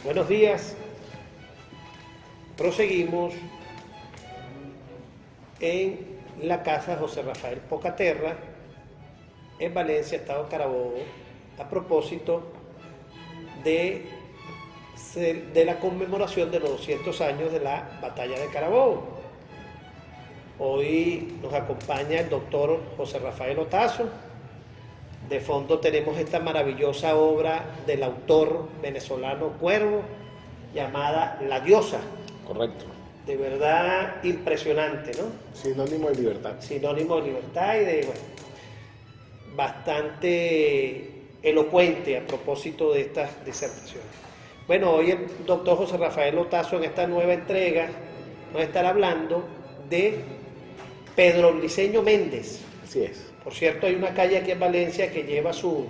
Buenos días. Proseguimos en la casa José Rafael Pocaterra, en Valencia, Estado Carabobo, a propósito de la conmemoración de los 200 años de la Batalla de Carabobo. Hoy nos acompaña el doctor José Rafael Otazo. De fondo tenemos esta maravillosa obra del autor venezolano Cuervo, llamada La Diosa. Correcto. De verdad impresionante, ¿no? Sinónimo de libertad. Sinónimo de libertad y de, bueno, bastante elocuente a propósito de estas disertaciones. Bueno, hoy el doctor José Rafael Otazo en esta nueva entrega nos estará hablando de Pedro Briceño Méndez. Así es. Por cierto, hay una calle aquí en Valencia que lleva su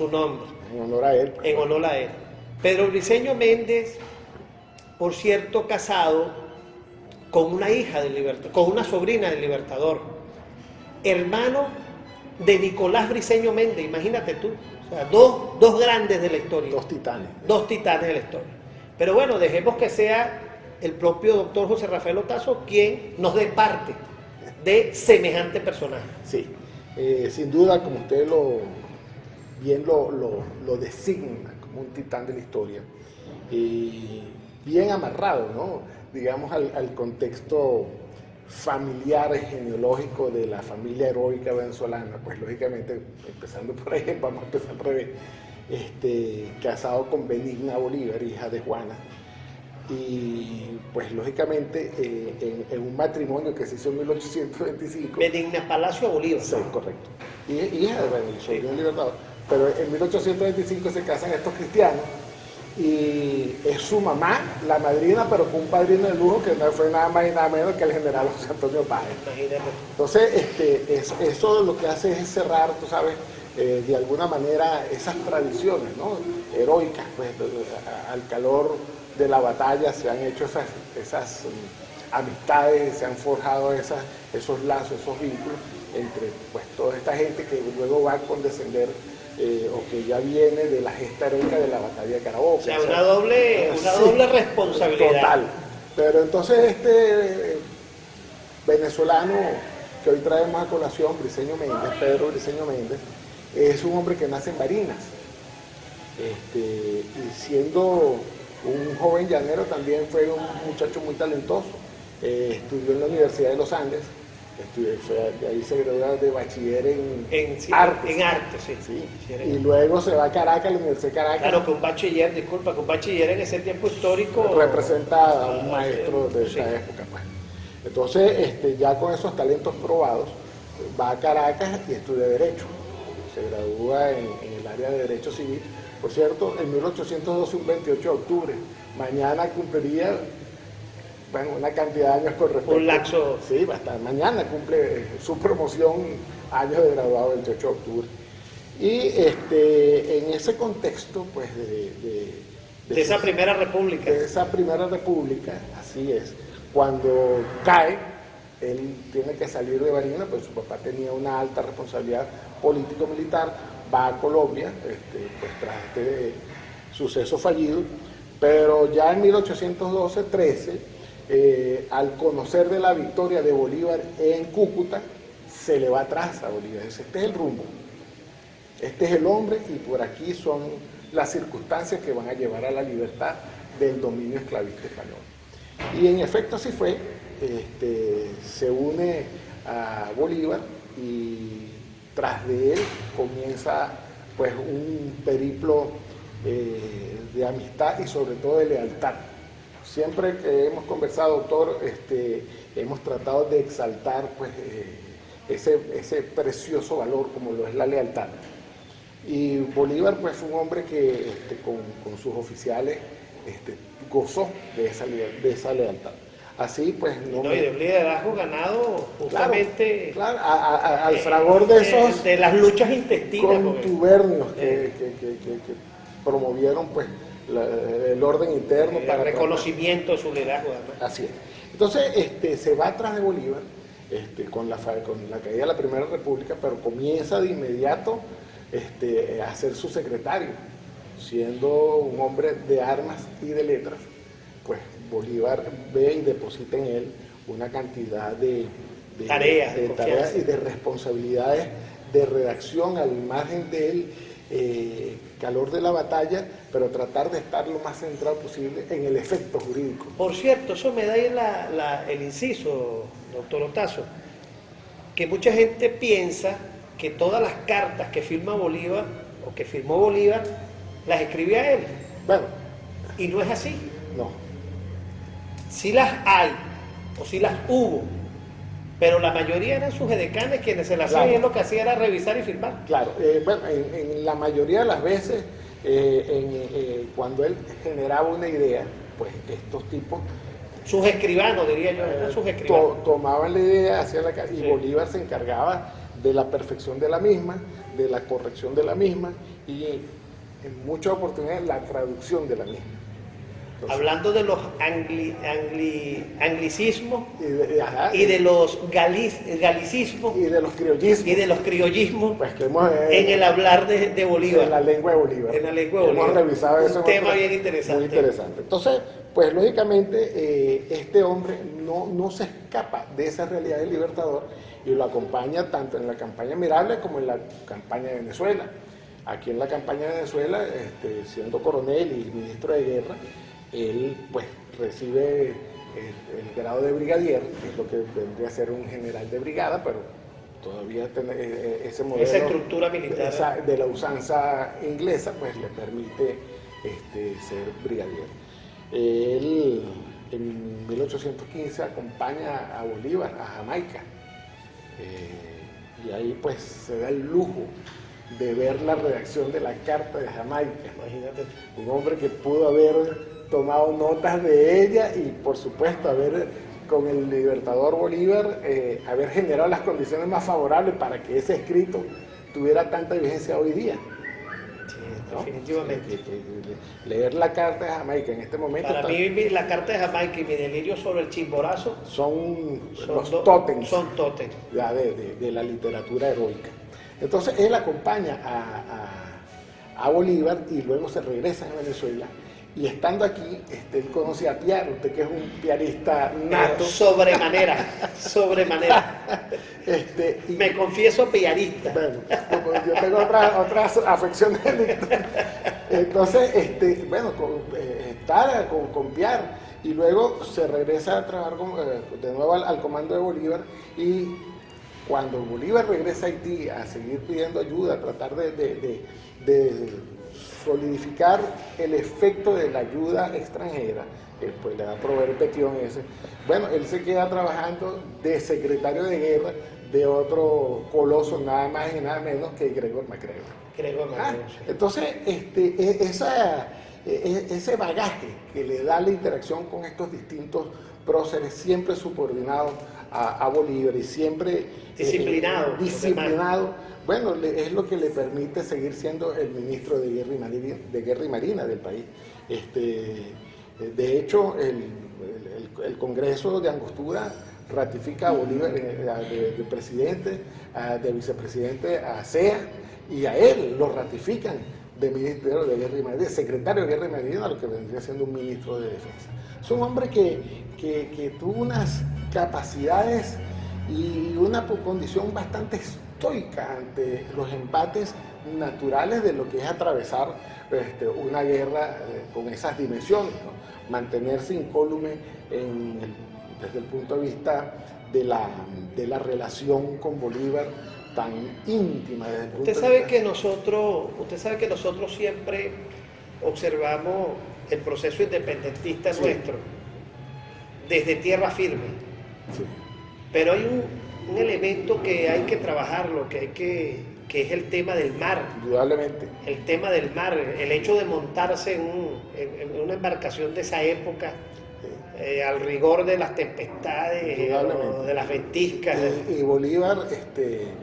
nombre. En honor a él. En honor a él. Pedro Briceño Méndez, por cierto, casado con una hija del Libertador, con una sobrina del Libertador, hermano de Nicolás Briceño Méndez, imagínate tú. O sea, dos grandes de la historia. Dos titanes. Dos titanes de la historia. Pero bueno, dejemos que sea el propio doctor José Rafael Otazo quien nos dé parte de semejante personaje. Sí. Sin duda, como usted bien lo designa como un titán de la historia, bien amarrado, ¿no? Digamos, al contexto familiar, genealógico de la familia heroica venezolana, pues lógicamente, empezando por ahí, vamos a empezar al revés, casado con Benigna Bolívar, hija de Juana, y pues lógicamente en un matrimonio que se hizo en 1825. Benigna Palacio Bolívar. Sí, correcto. Y hija de Benigna Libertador. Pero en 1825 se casan estos cristianos y es su mamá, la madrina, pero con un padrino de lujo que no fue nada más y nada menos que el general José Antonio Páez. Imagínate. Entonces, eso lo que hace es cerrar, tú sabes, de alguna manera esas tradiciones, ¿no? Heroicas, pues al calor de la batalla se han hecho esas amistades, se han forjado esos lazos, esos vínculos entre pues toda esta gente que luego va a condescender o que ya viene de la gesta heroica de la batalla de Carabobo. O sea, una doble responsabilidad. Total. Pero entonces este venezolano que hoy traemos a colación, Briceño Méndez, Pedro Briceño Méndez, es un hombre que nace en Barinas. Y siendo un joven llanero también fue un muchacho muy talentoso. Estudió en la Universidad de los Andes, de ahí se graduó de bachiller en artes. En arte, sí. Sí. Y luego se va a Caracas, a la Universidad de Caracas. Claro, que un bachiller, disculpa, que un bachiller en ese tiempo histórico representa a un maestro de esa época. Pues. Entonces, ya con esos talentos probados, va a Caracas y estudia Derecho. Se gradúa en el área de Derecho Civil. Por cierto, en 1812, un 28 de octubre, mañana cumpliría, bueno, una cantidad de años con respecto. Un lapso. Sí, bastante. Mañana cumple su promoción, años de graduado, 28 de octubre. Y en ese contexto, pues, de esa primera república. De esa primera república, así es. Cuando cae, él tiene que salir de Barinas, pues su papá tenía una alta responsabilidad político-militar, va a Colombia, pues tras este suceso fallido, pero ya en 1812-13, al conocer de la victoria de Bolívar en Cúcuta, se le va atrás a Bolívar. Dice, este es el rumbo, este es el hombre y por aquí son las circunstancias que van a llevar a la libertad del dominio esclavista español. Y en efecto así fue, se une a Bolívar y tras de él comienza pues un periplo de amistad y sobre todo de lealtad. Siempre que hemos conversado, doctor, hemos tratado de exaltar pues ese precioso valor como lo es la lealtad. Y Bolívar pues fue un hombre que con sus oficiales gozó de esa lealtad. Así pues y de un liderazgo ganado justamente claro, al fragor de esos de las luchas intestinas contubernios que promovieron pues el orden interno para el reconocimiento de su liderazgo. Así es. Entonces se va atrás de Bolívar con la caída de la Primera República, pero comienza de inmediato a ser su secretario. siendo un hombre de armas y de letras, pues Bolívar ve y deposita en él una cantidad de tareas y de responsabilidades de redacción al margen del calor de la batalla, pero tratar de estar lo más centrado posible en el efecto jurídico. Por cierto, eso me da ahí el inciso, doctor Otazo, que mucha gente piensa que todas las cartas que firma Bolívar o que firmó Bolívar las escribía él. Bueno, Y no es así. no. Sí las hay, o sí las hubo, pero la mayoría eran sus edecanes quienes se las hacían, Claro. y lo que hacía era revisar y firmar. Claro, bueno, en la mayoría de las veces, cuando él generaba una idea, pues estos tipos Sus escribanos, diría yo, eran sus escribanos. tomaban la idea, hacían y Sí. Bolívar se encargaba de la perfección de la misma, de la corrección de la misma y en muchas oportunidades la traducción de la misma. Entonces, Hablando de los anglicismos ajá, y de los galicismos y de los criollismos, y de los criollismos pues que hemos, en el hablar de Bolívar. en la lengua de Bolívar. En la lengua de Hemos Bolívar. revisado Un eso. en tema otro- bien interesante. Muy interesante. Entonces, pues lógicamente este hombre no se escapa de esa realidad del libertador y lo acompaña tanto en la campaña Mirable como en la campaña de Venezuela. Aquí en la campaña de Venezuela, siendo coronel y ministro de guerra, él pues recibe el grado de brigadier, que es lo que vendría a ser un general de brigada, pero todavía ese modelo, Esa estructura militar. de la usanza inglesa, pues le permite ser brigadier. Él en 1815 acompaña a Bolívar a Jamaica, y ahí pues se da el lujo de ver la redacción de la Carta de Jamaica. Imagínate. Un hombre que pudo haber tomado notas de ella y por supuesto haber con el libertador Bolívar haber generado las condiciones más favorables para que ese escrito tuviera tanta vigencia hoy día. Sí, ¿no? definitivamente. Leer la Carta de Jamaica en este momento Para mí la Carta de Jamaica y mi delirio sobre el Chimborazo son los dos- tótems son tótems. ya de la literatura heroica. Entonces él acompaña a Bolívar y luego se regresa a Venezuela. Y estando aquí, él conoce a Piar, usted que es un piarista nato. Sobremanera. Y, Me confieso piarista. bueno, como yo tengo otras afecciones. Entonces, bueno, estar con Piar y luego se regresa a trabajar de nuevo al comando de Bolívar y cuando Bolívar regresa a Haití a seguir pidiendo ayuda, a tratar de solidificar el efecto de la ayuda extranjera, pues le da a proveer el petión ese. Bueno, él se queda trabajando de secretario de guerra de otro coloso, nada más y nada menos que Gregor MacGregor. Entonces, ese bagaje que le da la interacción con estos distintos próceres, siempre subordinado a Bolívar y siempre disciplinado, bueno, es lo que le permite seguir siendo el ministro de Guerra y Marina del país. De hecho, el Congreso de Angostura ratifica a Bolívar de presidente, de vicepresidente a CEA, y a él lo ratifican de ministro de Guerra y Marina, de secretario de Guerra y Marina, lo que vendría siendo un ministro de Defensa. Es un hombre que tuvo unas capacidades y una condición bastante estoica ante los embates naturales de lo que es atravesar una guerra con esas dimensiones, ¿no? Mantenerse incólume desde el punto de vista de la relación con Bolívar tan íntima. Desde el punto Usted de sabe vista- que nosotros siempre observamos el proceso independentista Sí. nuestro desde tierra firme. Sí. Pero hay un elemento que hay que trabajarlo, que es el tema del mar. Indudablemente. El tema del mar, el hecho de montarse en una embarcación de esa época, al rigor de las tempestades, Indudablemente. o de las ventiscas. Y Bolívar,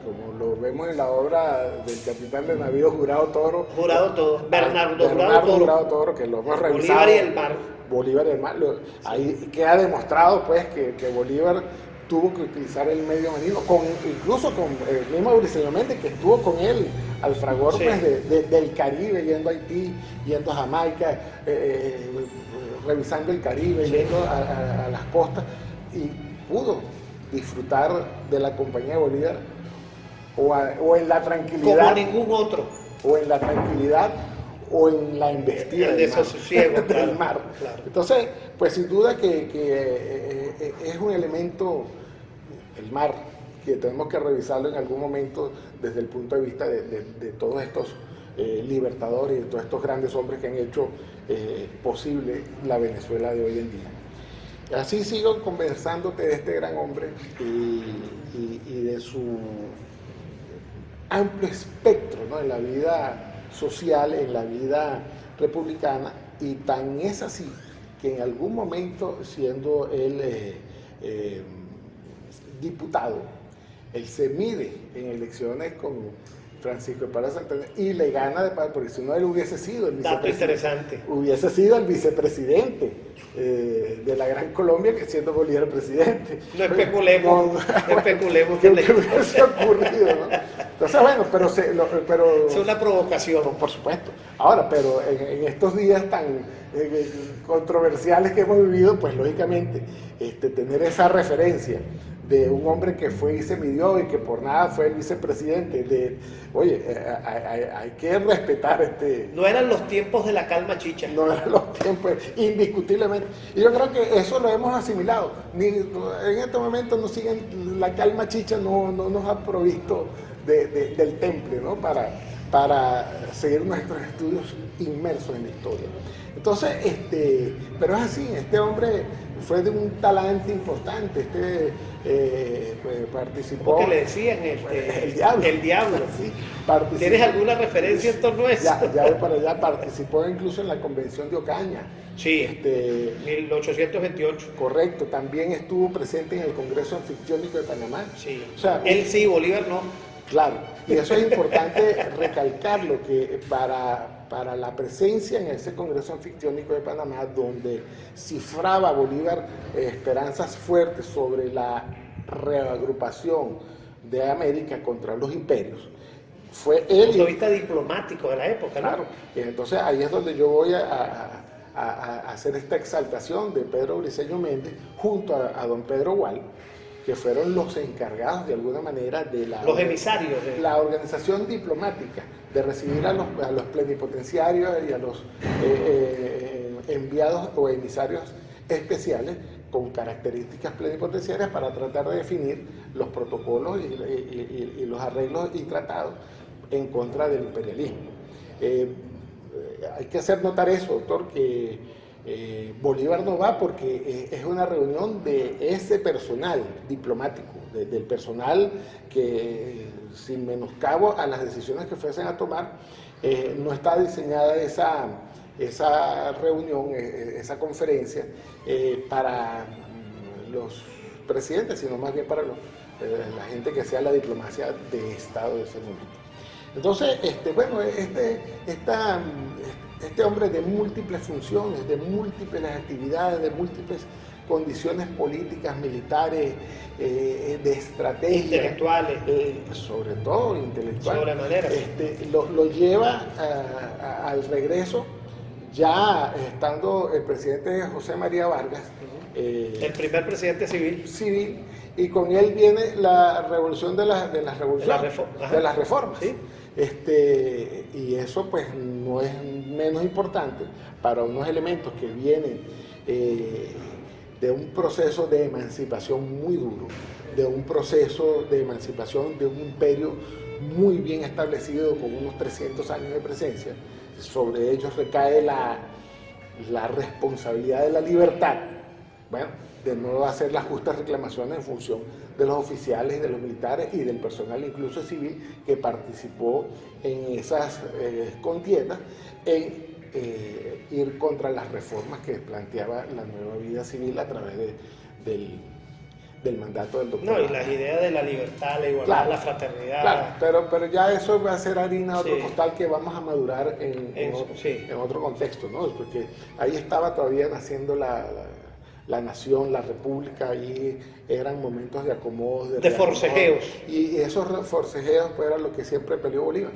como lo vemos en la obra del capitán de navío Jurado Toro. Jurado Toro, Bernardo Jurado Toro, que lo hemos revisado. Bolívar y el mar. Bolívar y el mar. Ahí queda demostrado pues que Bolívar tuvo que utilizar el medio marino, incluso con el mismo Briceño Méndez, que estuvo con él al fragor Sí. pues, del Caribe, yendo a Haití, yendo a Jamaica, revisando el Caribe, Sí. yendo a las costas, y pudo disfrutar de la compañía de Bolívar o en la tranquilidad. Como ningún otro. O en la tranquilidad o en la embestida El del mar, desasosiego, del claro, mar. claro. Entonces, pues sin duda que es un elemento, el mar, que tenemos que revisarlo en algún momento desde el punto de vista de todos estos libertadores y de todos estos grandes hombres que han hecho posible la Venezuela de hoy en día. Así sigo conversándote de este gran hombre y de su amplio espectro, ¿no?, en la vida social, en la vida republicana, y tan es así que en algún momento, siendo él diputado, él se mide en elecciones con Francisco de Paula Santander y le gana de Paula, porque si no él hubiese sido el Dato vicepresidente. interesante. Hubiese sido el vicepresidente de la Gran Colombia, que siendo Bolívar presidente. No especulemos, no especulemos. ¿Qué hubiese ocurrido, no? Entonces, bueno, pero Es una provocación. por supuesto. Ahora, pero en estos días tan controversiales que hemos vivido, pues lógicamente tener esa referencia de un hombre que fue y se midió y que por nada fue el vicepresidente, oye, hay que respetar No eran los tiempos de la calma chicha. no eran los tiempos, indiscutiblemente. Y yo creo que eso lo hemos asimilado. En este momento nos siguen, la calma chicha no nos ha provisto del temple, ¿no?, para seguir nuestros estudios inmersos en la historia. Entonces, pero es así, este hombre fue de un talante importante, pues, participó... ¿Cómo que le decían? El diablo. El diablo. Sí, ¿Tienes alguna referencia en torno a eso? Ya voy para allá, participó incluso en la Convención de Ocaña. Sí, 1828. Correcto, también estuvo presente en el Congreso Anfictiónico de Panamá. Sí. O sea, Él sí, Bolívar no. claro, y eso es importante recalcarlo, que para la presencia en ese Congreso Anfictiónico de Panamá, donde cifraba Bolívar esperanzas fuertes sobre la reagrupación de América contra los imperios, fue él... Punto de vista diplomático de la época, ¿no? Claro, y entonces ahí es donde yo voy a hacer esta exaltación de Pedro Briceño Méndez junto a don Pedro Gual, que fueron los encargados de alguna manera de Los emisarios. la organización diplomática, de recibir a los plenipotenciarios y a los enviados o emisarios especiales con características plenipotenciarias para tratar de definir los protocolos y los arreglos y tratados en contra del imperialismo. Hay que hacer notar eso, doctor, que Bolívar no va porque es una reunión de ese personal diplomático, del personal que, sin menoscabo a las decisiones que fuesen a tomar, no está diseñada esa reunión, esa conferencia para los presidentes, sino más bien para la gente que sea la diplomacia de Estado de ese momento. Entonces, bueno, este hombre de múltiples funciones, de múltiples actividades, de múltiples condiciones políticas, militares, de estrategia, intelectuales, sobre todo intelectuales, sobremanera, lo lleva al regreso, ya estando el presidente José María Vargas, el primer presidente civil, y con él viene la revolución de las reformas. ¿Sí? Y eso pues no es menos importante para unos elementos que vienen de un proceso de emancipación muy duro, de un proceso de emancipación de un imperio muy bien establecido con unos 300 años de presencia. Sobre ellos recae la responsabilidad de la libertad, bueno, de no hacer las justas reclamaciones en función de los oficiales, de los militares y del personal incluso civil que participó en esas contiendas, en ir contra las reformas que planteaba la nueva vida civil a través del mandato del doctor. No, y las ideas de la libertad, la igualdad, claro, la fraternidad. Claro, pero ya eso va a ser harina de otro costal que vamos a madurar en otro contexto, ¿no? Porque ahí estaba todavía naciendo la nación, la república, y eran momentos de acomodo, de forcejeos. Y esos forcejeos pues, eran lo que siempre peleó Bolívar,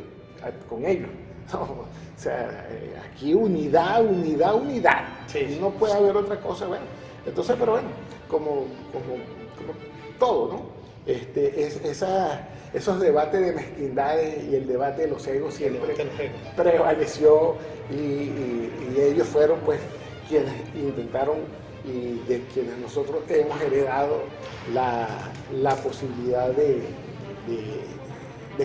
con ellos. ¿No? O sea, aquí unidad. Sí. No puede haber otra cosa, bueno. Entonces, pero bueno, como todo, ¿no? Esos debates de mezquindades y el debate de los egos siempre prevaleció y ellos fueron pues quienes intentaron y de quienes nosotros hemos heredado la posibilidad de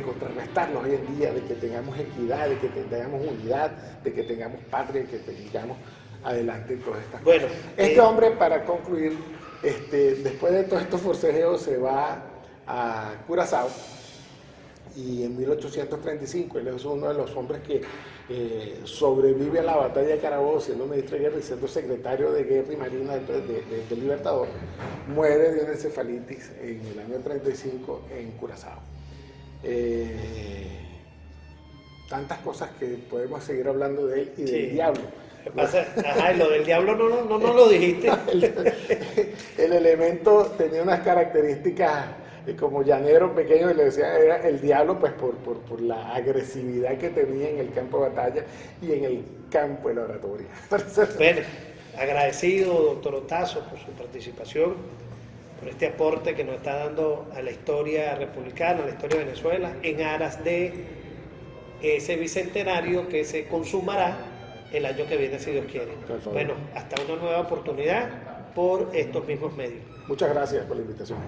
contrarrestarnos hoy en día, de que tengamos equidad, de que tengamos unidad, de que tengamos patria, de que tengamos adelante todas estas cosas. Este hombre, para concluir, después de todos estos forcejeos se va a Curazao y en 1835 él es uno de los hombres que sobrevive a la batalla de Carabobo siendo ministro de guerra y siendo secretario de guerra y marina del Libertador. Muere de una encefalitis en el año 35 en Curazao. Tantas cosas que podemos seguir hablando de él y del diablo. ¿Qué pasa? Ajá, lo del diablo no lo dijiste. El elemento tenía unas características como llanero pequeño, y le decía era el diablo pues por la agresividad que tenía en el campo de batalla y en el campo de la oratoria. Bueno, agradecido, doctor Otazo, por su participación, por este aporte que nos está dando a la historia republicana, a la historia de Venezuela, en aras de ese bicentenario que se consumará el año que viene, si Dios quiere. Bueno, hasta una nueva oportunidad por estos mismos medios. Muchas gracias por la invitación.